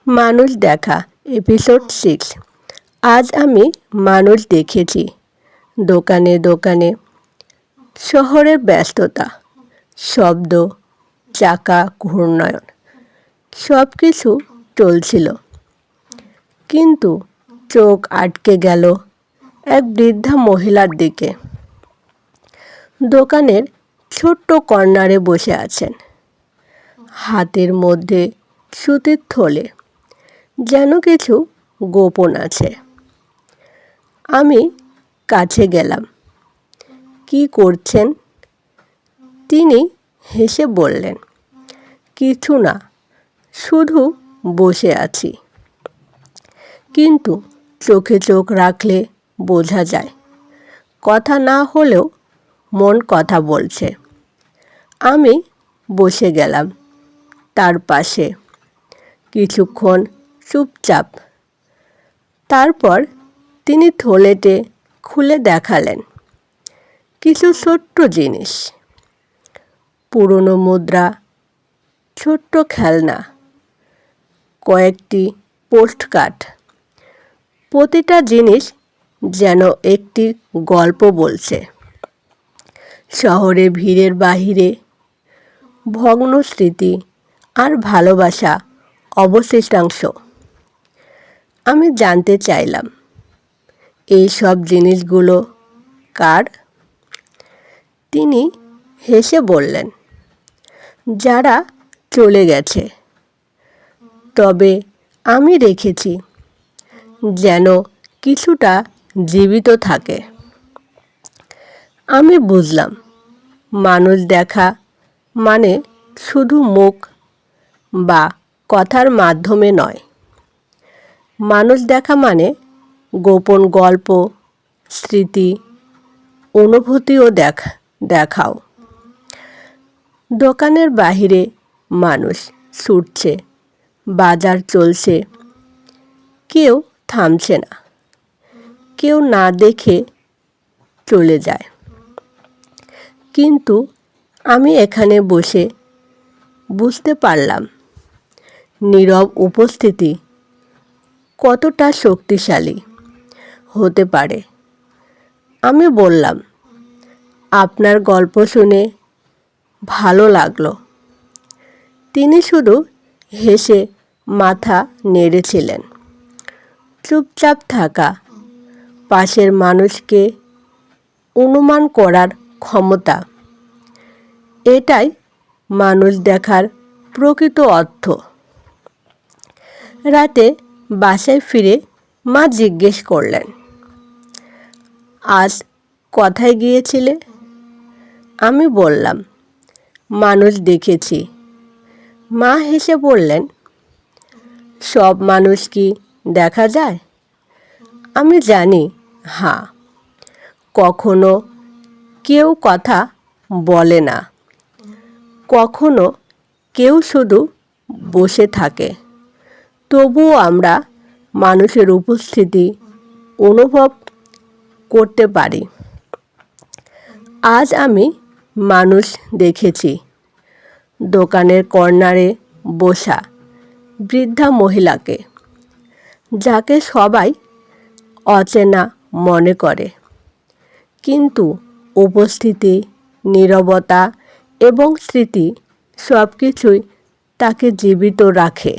মানুষ দেখা এপিসোড 6। আজ আমি মানুষ দেখেছি দোকানে দোকানে, শহরের ব্যস্ততা, শব্দ, চাকা ঘূর্ণয়ন, সব কিছু চলছিল, কিন্তু চোখ আটকে গেল এক বৃদ্ধা মহিলার দিকে। দোকানের ছোট্ট কর্নারে বসে আছেন, হাতের মধ্যে সুতির থলে, যেন কিছু গোপন আছে। আমি কাছে গেলাম। কি করছেন? তিনি হেসে বললেন, কিছু না, শুধু বসে আছি। কিন্তু চোখে চোখ রাখলে বোঝা যায়, কথা না হলেও মন কথা বলছে। আমি বসে গেলাম তার পাশে, কিছুক্ষণ চুপচাপ। তারপর তিনি থলেতে খুলে দেখালেন কিছু ছোট্ট জিনিস, পুরনো মুদ্রা, ছোট্ট খেলনা, কয়েকটি পোস্টকার্ড। প্রতিটা জিনিস যেন একটি গল্প বলছে। শহরে ভিড়ের বাহিরে ভগ্ন স্মৃতি আর ভালোবাসা অবশিষ্টাংশ। আমি জানতে চাইলাম, এই সব জিনিসগুলো কার? তিনি হেসে বললেন, যারা চলে গেছে। তবে আমি রেখেছি, যেন কিছুটা জীবিত থাকে। আমি বুঝলাম, মানুষ দেখা মানে শুধু মুখ বা কথার মাধ্যমে নয়। মানুষ দেখা মানে গোপন গল্প, স্মৃতি, অনুভূতিও দেখাও। দোকানের বাহিরে মানুষ ছুটছে, বাজার চলছে, কেউ থামছে না, কেউ না দেখে চলে যায়। কিন্তু আমি এখানে বসে বুঝতে পারলাম, নীরব উপস্থিতি কতটা শক্তিশালী হতে পারে। আমি বললাম, আপনার গল্প শুনে ভালো লাগলো। তিনি শুধু হেসে মাথা নেড়েছিলেন। চুপচাপ থাকা, পাশের মানুষকে অনুমান করার ক্ষমতা, এটাই মানুষ দেখার প্রকৃত অর্থ। রাতে বাসায় ফিরে মা জিজ্ঞেস করলেন, আজ কোথায় গিয়েছিলে? আমি বললাম, মানুষ দেখেছি। মা হেসে বললেন, সব মানুষ কি দেখা যায়? আমি জানি, হ্যাঁ, কখনো কেউ কথা বলে না, কখনো কেউ শুধু বসে থাকে, তবুও আমরা মানুষের উপস্থিতি অনুভব করতে পারি। আজ আমি মানুষ দেখেছি, দোকানের কর্নারে বসা বৃদ্ধা মহিলাকে, যাকে সবাই অচেনা মনে করে, কিন্তু উপস্থিতি, নীরবতা এবং স্মৃতি সব কিছুই তাকে জীবিত রাখে।